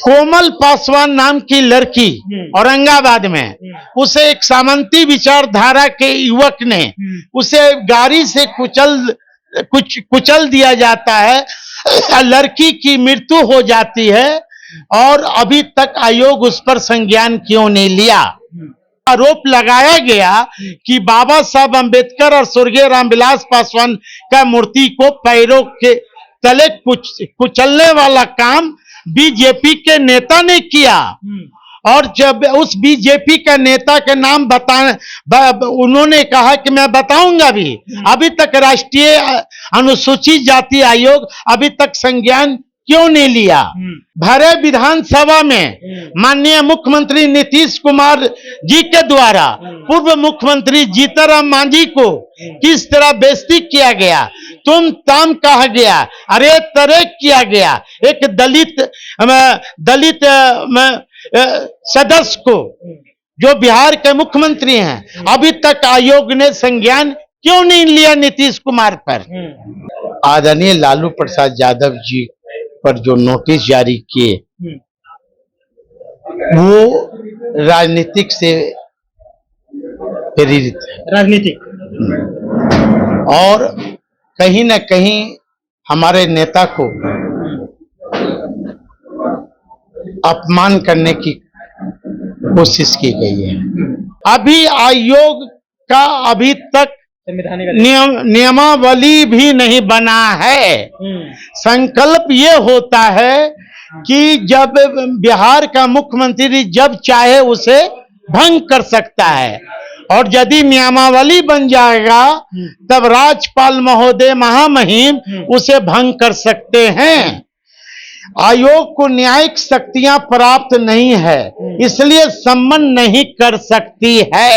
कोमल पासवान नाम की लड़की औरंगाबाद में, उसे एक सामंती विचारधारा के युवक ने उसे गाड़ी से कुचल दिया जाता है, लड़की की मृत्यु हो जाती है और अभी तक आयोग उस पर संज्ञान क्यों नहीं लिया। आरोप लगाया गया कि बाबा साहब अंबेडकर और स्वर्गीय रामविलास पासवान का मूर्ति को पैरों के तले कुचलने वाला काम बीजेपी के नेता ने किया, और जब उस बीजेपी का नेता के नाम उन्होंने कहा कि मैं बताऊंगा भी, अभी तक राष्ट्रीय अनुसूचित जाति आयोग अभी तक संज्ञान क्यों नहीं लिया। भरे विधानसभा में माननीय मुख्यमंत्री नीतीश कुमार जी के द्वारा पूर्व मुख्यमंत्री जीतनराम मांझी को किस तरह बेइज्जती किया गया, तुम ताम कहा गया, अरे तरह किया गया। एक दलित सदस्य को जो बिहार के मुख्यमंत्री हैं, अभी तक आयोग ने संज्ञान क्यों नहीं लिया नीतीश कुमार पर। आदरणीय लालू प्रसाद यादव जी पर जो नोटिस जारी किए वो राजनीतिक से प्रेरित है, राजनीतिक, और कहीं न कहीं हमारे नेता को अपमान करने की कोशिश की गई है। अभी आयोग का अभी तक नियमावली भी नहीं बना है। संकल्प ये होता है कि जब बिहार का मुख्यमंत्री जब चाहे उसे भंग कर सकता है, और यदि नियमावली बन जाएगा तब राज्यपाल महोदय महामहिम उसे भंग कर सकते हैं। आयोग को न्यायिक शक्तियां प्राप्त नहीं है, इसलिए सम्मन नहीं कर सकती है।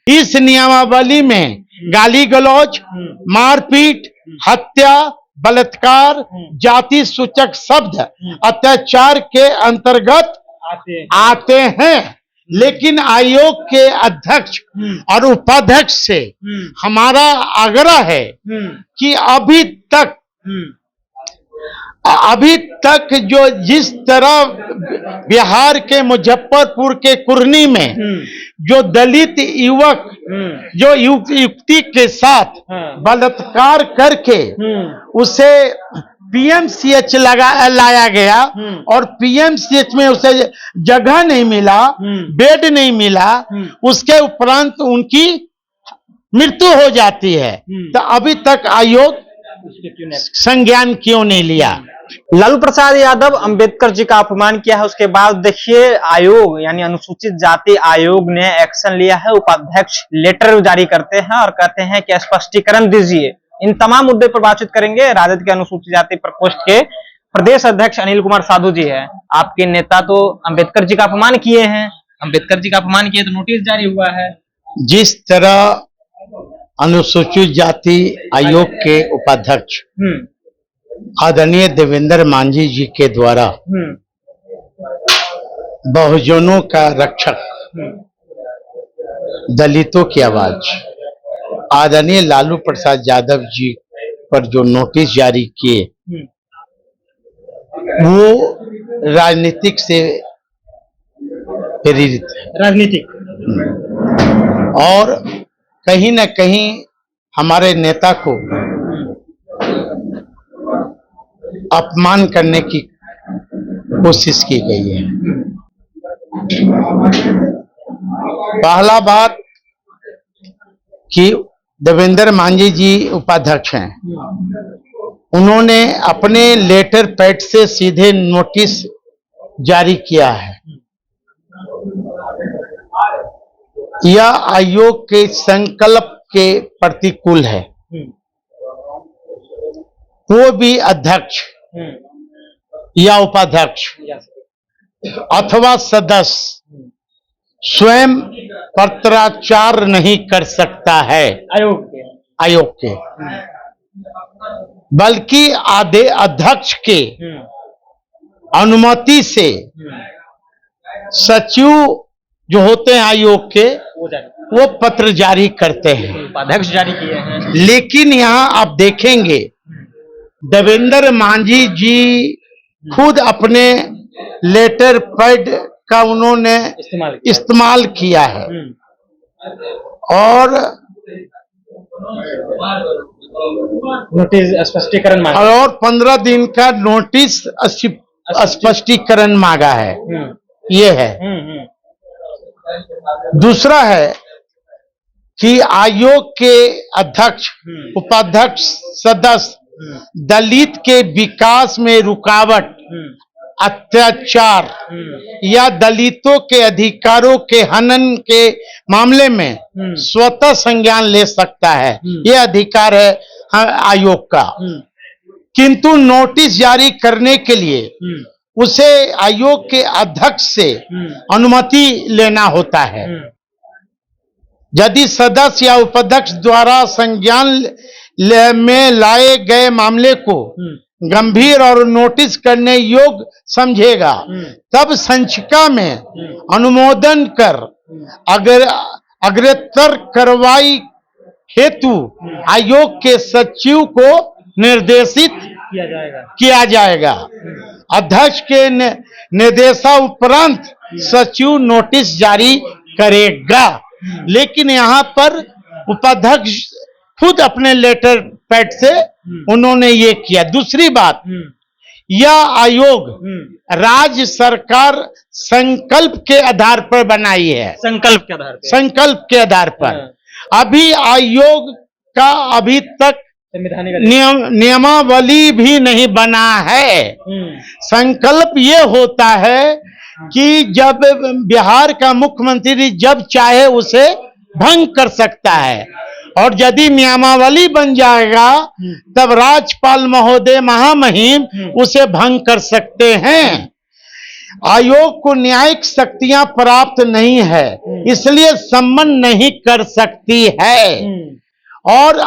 इस नियमावली में गाली गलौज, मारपीट, हत्या, बलात्कार, जाति सूचक शब्द अत्याचार के अंतर्गत आते हैं। लेकिन आयोग के अध्यक्ष और उपाध्यक्ष से हमारा आग्रह है कि अभी तक जो जिस तरह बिहार के मुजफ्फरपुर के कुर्नी में जो दलित युवक जो युवती के साथ बलात्कार करके उसे पीएमसीएच लाया गया, और पीएमसीएच में उसे जगह नहीं मिला, बेड नहीं मिला, उसके उपरांत उनकी मृत्यु हो जाती है, तो अभी तक आयोग संज्ञान क्यों नहीं लिया। लालू प्रसाद यादव अंबेडकर जी का अपमान किया है, उसके बाद देखिए आयोग यानी अनुसूचित जाति आयोग ने एक्शन लिया है। उपाध्यक्ष लेटर जारी करते हैं और कहते हैं कि स्पष्टीकरण दीजिए। इन तमाम मुद्दे पर बातचीत करेंगे। राजद के अनुसूचित जाति प्रकोष्ठ के प्रदेश अध्यक्ष अनिल कुमार साधु जी है। आपके नेता तो अंबेडकर जी का अपमान किए हैं, अंबेडकर जी का अपमान किए तो नोटिस जारी हुआ है। जिस तरह अनुसूचित जाति आयोग के उपाध्यक्ष आदरणीय देवेंद्र मांझी जी के द्वारा बहुजनों का रक्षक, दलितों की आवाज आदरणीय लालू प्रसाद यादव जी पर जो नोटिस जारी किए वो राजनीतिक से प्रेरित है, राजनीतिक, और कहीं न कहीं हमारे नेता को अपमान करने की कोशिश की गई है। पहला बात कि देवेंद्र मांझी जी उपाध्यक्ष हैं, उन्होंने अपने लेटर पैड से सीधे नोटिस जारी किया है। यह आयोग के संकल्प के प्रतिकूल है। वो भी अध्यक्ष या उपाध्यक्ष अथवा सदस्य स्वयं पत्राचार नहीं कर सकता है आयोग के, बल्कि अध्यक्ष के अनुमति से सचिव जो होते हैं आयोग के वो पत्र जारी करते हैं, अध्यक्ष जारी किए हैं। लेकिन यहाँ आप देखेंगे देवेंद्र मांझी जी खुद अपने लेटर पैड का उन्होंने इस्तेमाल किया है और नोटिस स्पष्टीकरण मांगा। और 15 दिन का नोटिस स्पष्टीकरण मांगा है। ये है। दूसरा है कि आयोग के अध्यक्ष, उपाध्यक्ष, सदस्य दलित के विकास में रुकावट, अत्याचार या दलितों के अधिकारों के हनन के मामले में स्वतः संज्ञान ले सकता है। यह अधिकार है आयोग का। किंतु नोटिस जारी करने के लिए उसे आयोग के अध्यक्ष से अनुमति लेना होता है। यदि सदस्य या उपाध्यक्ष द्वारा संज्ञान में लाए गए मामले को गंभीर और नोटिस करने योग्य समझेगा, तब संचिका में अनुमोदन कर अग्रतर कार्रवाई हेतु आयोग के सचिव को निर्देशित किया जाएगा। अध्यक्ष के निर्देशानुपरांत सचिव नोटिस जारी करेगा। लेकिन यहाँ पर उपाध्यक्ष खुद अपने लेटर पैड से उन्होंने ये किया। दूसरी बात, यह आयोग राज्य सरकार संकल्प के आधार पर बनाई है। संकल्प के आधार पर। अभी आयोग का अभी तक नियमावली भी नहीं बना है। संकल्प ये होता है कि जब बिहार का मुख्यमंत्री जब चाहे उसे भंग कर सकता है, और यदि नियमावली बन जाएगा तब राज्यपाल महोदय महामहिम उसे भंग कर सकते हैं। आयोग को न्यायिक शक्तियां प्राप्त नहीं है, इसलिए सम्मन नहीं कर सकती है। और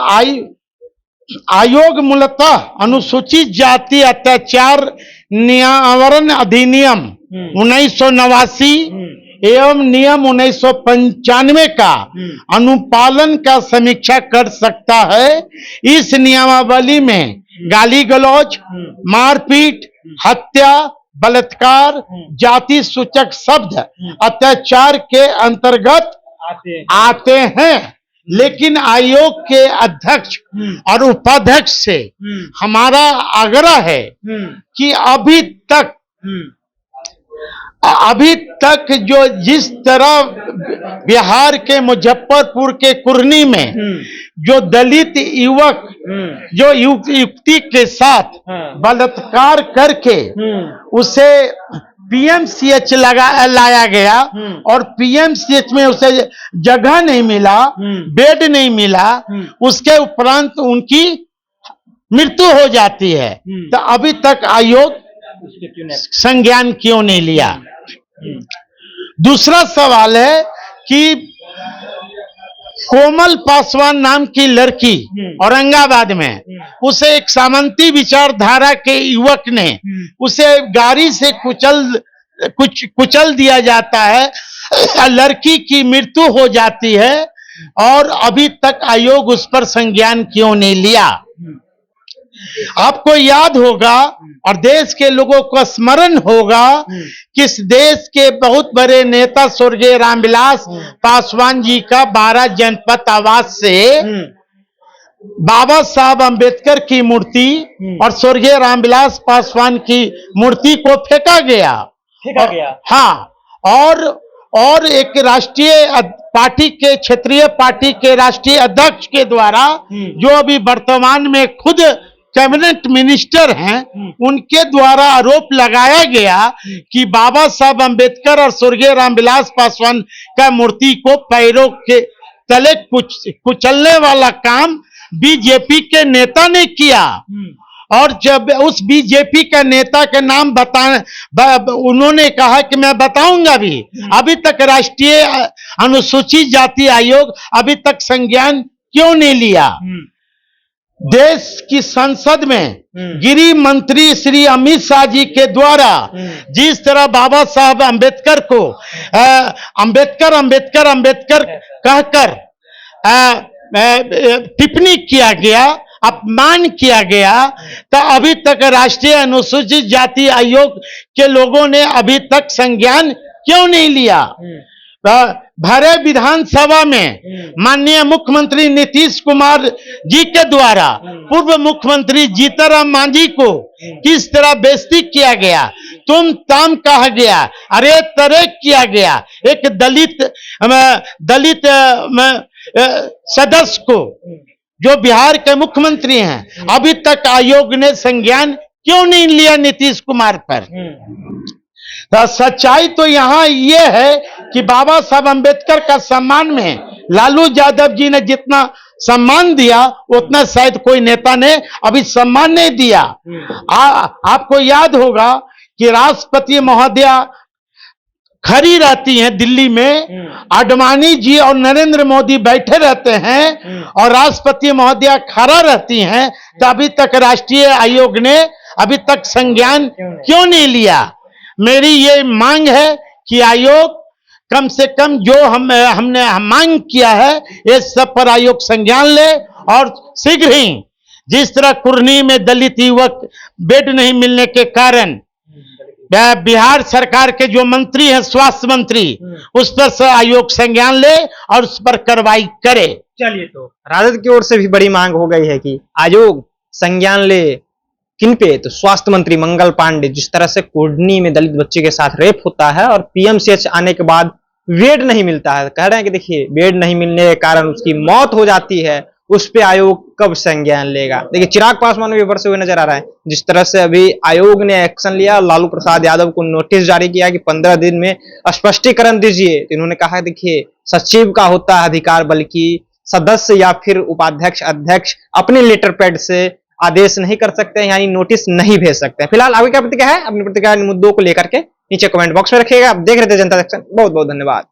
आयोग मूलतः अनुसूचित जाति अत्याचार निवारण अधिनियम 1989 एवं नियम 1995 का अनुपालन का समीक्षा कर सकता है। इस नियमावली में गाली गलौज, मारपीट, हत्या, बलात्कार, जाति सूचक शब्द अत्याचार के अंतर्गत आते हैं। लेकिन आयोग के अध्यक्ष और उपाध्यक्ष से हमारा आग्रह है कि अभी तक जो जिस तरह बिहार के मुजफ्फरपुर के कुर्नी में जो दलित युवक जो युवती के साथ बलात्कार करके उसे पीएमसीएच लाया गया, और पीएमसीएच में उसे जगह नहीं मिला, बेड नहीं मिला, उसके उपरांत उनकी मृत्यु हो जाती है, तो अभी तक आयोग संज्ञान क्यों नहीं लिया। दूसरा सवाल है कि कोमल पासवान नाम की लड़की औरंगाबाद में, उसे एक सामंती विचारधारा के युवक ने उसे गाड़ी से कुचल दिया जाता है, लड़की की मृत्यु हो जाती है, और अभी तक आयोग उस पर संज्ञान क्यों नहीं लिया। आपको याद होगा और देश के लोगों को स्मरण होगा कि इस देश के बहुत बड़े नेता स्वर्गीय रामविलास पासवान जी का 12 जनपद आवास से बाबा साहब अंबेडकर की मूर्ति और स्वर्गीय रामविलास पासवान की मूर्ति को फेंका गया। हाँ, और एक राष्ट्रीय पार्टी के क्षेत्रीय पार्टी के राष्ट्रीय अध्यक्ष के द्वारा, जो अभी वर्तमान में खुद कैबिनेट मिनिस्टर हैं, उनके द्वारा आरोप लगाया गया कि बाबा साहब अंबेडकर और स्वर्गीय रामविलास पासवान का मूर्ति को पैरों के तले कुचलने वाला काम बीजेपी के नेता ने किया। और जब उस बीजेपी के नेता के नाम उन्होंने कहा कि मैं बताऊंगा भी, अभी तक राष्ट्रीय अनुसूचित जाति आयोग अभी तक संज्ञान क्यों नहीं लिया। देश की संसद में गृह मंत्री श्री अमित शाह जी के द्वारा जिस तरह बाबा साहब अंबेडकर को अंबेडकर कहकर टिप्पणी किया गया, अपमान किया गया, तो अभी तक राष्ट्रीय अनुसूचित जाति आयोग के लोगों ने अभी तक संज्ञान क्यों नहीं लिया? भरे विधानसभा में माननीय मुख्यमंत्री नीतीश कुमार जी के द्वारा पूर्व मुख्यमंत्री जीतनराम मांझी को किस तरह बेइज्जती किया गया, तुम ताम कहा गया, अरे तरे किया गया। एक दलित सदस्य को, जो बिहार के मुख्यमंत्री हैं, अभी तक आयोग ने संज्ञान क्यों नहीं लिया नीतीश कुमार पर? तो सच्चाई तो यहाँ ये है कि बाबा साहब अम्बेडकर का सम्मान में लालू यादव जी ने जितना सम्मान दिया उतना शायद कोई नेता ने अभी सम्मान नहीं दिया। आपको याद होगा कि राष्ट्रपति महोदया खड़ी रहती हैं दिल्ली में, आडवाणी जी और नरेंद्र मोदी बैठे रहते हैं और राष्ट्रपति महोदया खड़ा रहती हैं, तो अभी तक राष्ट्रीय आयोग ने अभी तक संज्ञान क्यों नहीं लिया? मेरी ये मांग है कि आयोग कम से कम जो हमने मांग किया है ये सब पर आयोग संज्ञान ले, और शीघ्र ही जिस तरह कुर्नी में दलित युवक बेड नहीं मिलने के कारण बिहार सरकार के जो मंत्री हैं, स्वास्थ्य मंत्री, उस पर से आयोग संज्ञान ले और उस पर कार्रवाई करे। चलिए, तो राजद की ओर से भी बड़ी मांग हो गई है कि आयोग संज्ञान ले। किन पे? तो स्वास्थ्य मंत्री मंगल पांडे, जिस तरह से कुर्नी में दलित बच्चे के साथ रेप होता है और पीएमसीएच आने के बाद बेड नहीं मिलता है, कह रहे हैं कि देखिए बेड नहीं मिलने के कारण उसकी मौत हो जाती है, उस पे आयोग कब संज्ञान लेगा? देखिए चिराग पासवान भी बरसे हुए नजर आ रहा है। जिस तरह से अभी आयोग ने एक्शन लिया, लालू प्रसाद यादव को नोटिस जारी किया कि 15 दिन में स्पष्टीकरण दीजिए, तो इन्होंने कहा देखिए सचिव का होता है अधिकार, बल्कि सदस्य या फिर उपाध्यक्ष अध्यक्ष अपने लेटर पैड से आदेश नहीं कर सकते, यानी नोटिस नहीं भेज सकते। फिलहाल आगे क्या प्रतिक्रिया है, अपनी प्रतिक्रिया मुद्दों को लेकर के नीचे कमेंट बॉक्स में रखिएगा। आप देख रहे थे जनता सेक्शन। बहुत बहुत धन्यवाद।